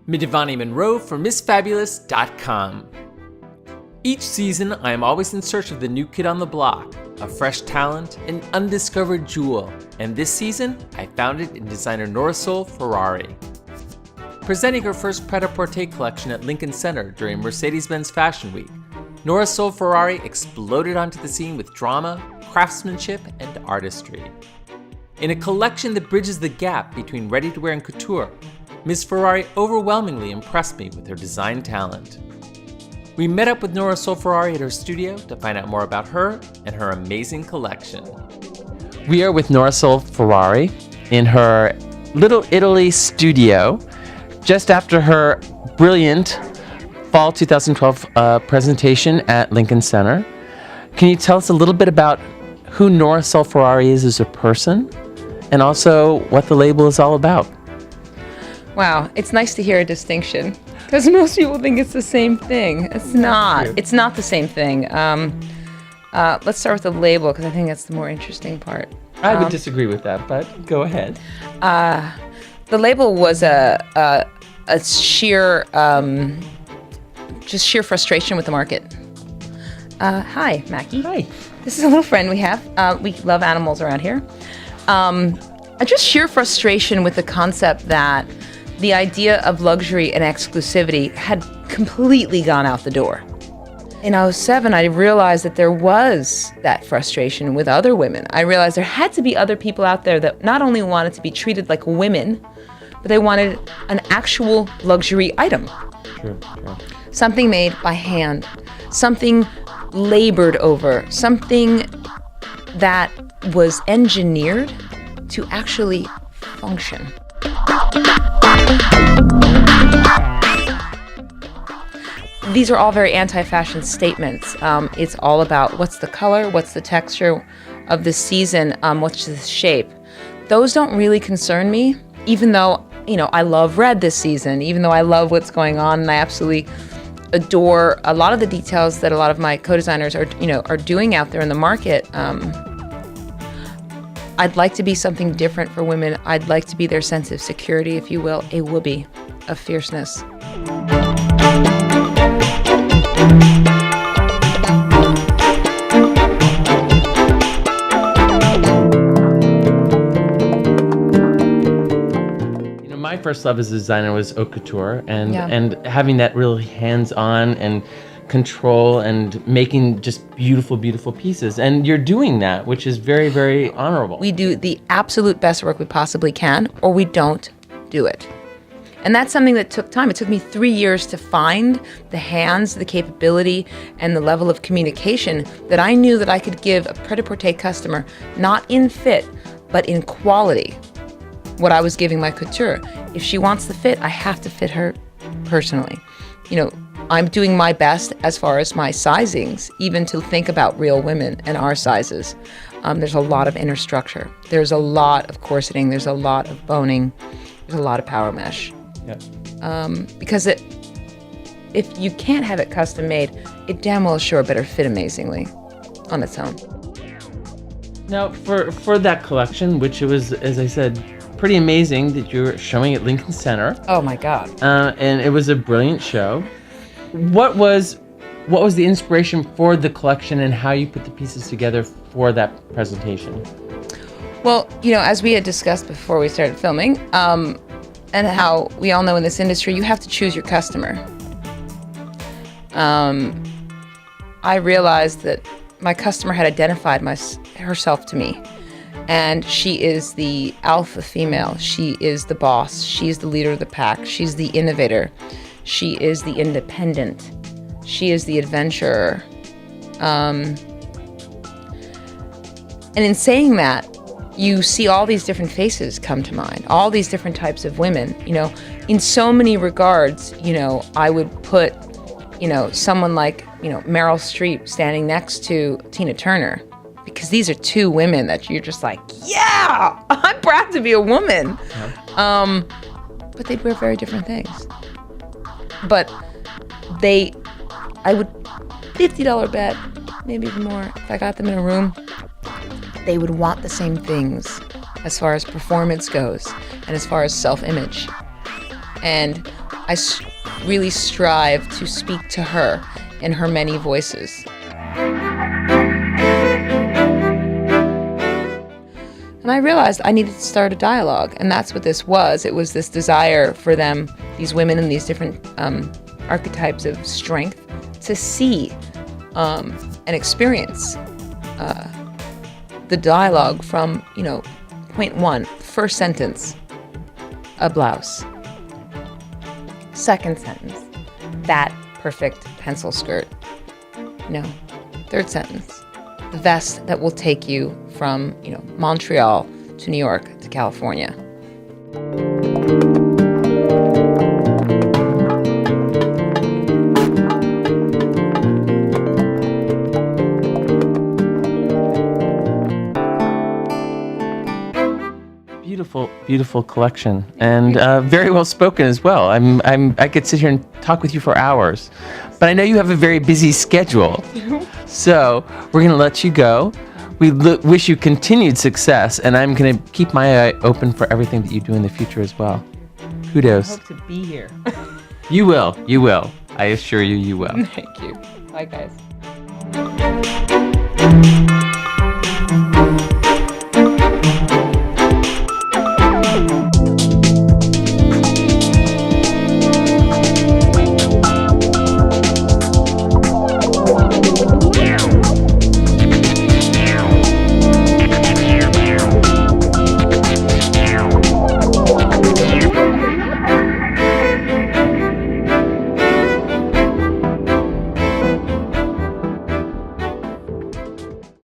Midivani Monroe for MissFabulous.com. Each season, I am always in search of the new kid on the block, a fresh talent, an undiscovered jewel, and this season, I found it in designer Norisol Ferrari. Presenting her first pret-a-porter collection at Lincoln Center during Mercedes-Benz Fashion Week, Norisol Ferrari exploded onto the scene with drama, craftsmanship, and artistry. In a collection that bridges the gap between ready-to-wear and couture, Ms. Ferrari overwhelmingly impressed me with her design talent. We met up with Norisol Ferrari at her studio to find out more about her and her amazing collection. We are with Norisol Ferrari in her Little Italy studio, just after her brilliant Fall 2012 presentation at Lincoln Center. Can you tell us a little bit about who Norisol Ferrari is as a person, and also what the label is all about? Wow, it's nice to hear a distinction, because most people think it's the same thing. It's not. It's not the same thing. Let's start with the label, because I think that's the more interesting part. I would disagree with that, but go ahead. The label was a sheer, just sheer frustration with the market. Hi, Mackie. Hi. This is a little friend we have. We love animals around here. Just sheer frustration with the concept that the idea of luxury and exclusivity had completely gone out the door. In 2007, I realized that there was that frustration with other women. I realized there had to be other people out there that not only wanted to be treated like women, but they wanted an actual luxury item. Sure. Something made by hand, something labored over, something that was engineered to actually function. These are all very anti-fashion statements. It's all about what's the color, what's the texture of the season, what's the shape. Those don't really concern me, even though, I love red this season, even though I love what's going on, and I absolutely adore a lot of the details that a lot of my co-designers are doing out there in the market. I'd like to be something different for women. I'd like to be their sense of security, if you will, a whoopee of fierceness. My first love as a designer was haute couture, and having that really hands-on and control and making just beautiful, beautiful pieces. And you're doing that, which is very, very honorable. We do the absolute best work we possibly can, or we don't do it. And that's something that took time. It took me 3 years to find the hands, the capability, and the level of communication that I knew that I could give a pret-a-porter customer, not in fit, but in quality, what I was giving my couture. If she wants the fit, I have to fit her personally. I'm doing my best as far as my sizings, even to think about real women and our sizes. There's a lot of inner structure. There's a lot of corseting. There's a lot of boning. There's a lot of power mesh. Yeah. Because if you can't have it custom made, it damn well sure better fit amazingly on its own. Now, for that collection, which it was, as I said, pretty amazing that you're showing at Lincoln Center. Oh my God. And it was a brilliant show. What was the inspiration for the collection and how you put the pieces together for that presentation? Well, as we had discussed before we started filming, and how we all know in this industry, you have to choose your customer. I realized that my customer had identified herself to me. And she is the alpha female. She is the boss. She's the leader of the pack. She's the innovator. She is the independent. She is the adventurer. And in saying that, you see all these different faces come to mind, all these different types of women. In so many regards, I would put, someone like, Meryl Streep standing next to Tina Turner. Because these are two women that you're just like, yeah, I'm proud to be a woman. Yeah. But they'd wear very different things. But I would $50 bet, maybe even more, if I got them in a room, they would want the same things as far as performance goes and as far as self-image. And really strive to speak to her in her many voices. And I realized I needed to start a dialogue, and that's what this was. It was this desire for them, these women in these different archetypes of strength, to see and experience the dialogue from, point one, first sentence, a blouse. Second sentence, that perfect pencil skirt. Third sentence, the vest that will take you from, Montreal to New York to California. Beautiful collection, and very well spoken as well. I could sit here and talk with you for hours, but I know you have a very busy schedule, so we're going to let you go. We wish you continued success, and I'm going to keep my eye open for everything that you do in the future as well. Kudos. I hope to be here. You will. I assure you, you will. Thank you. Bye, guys.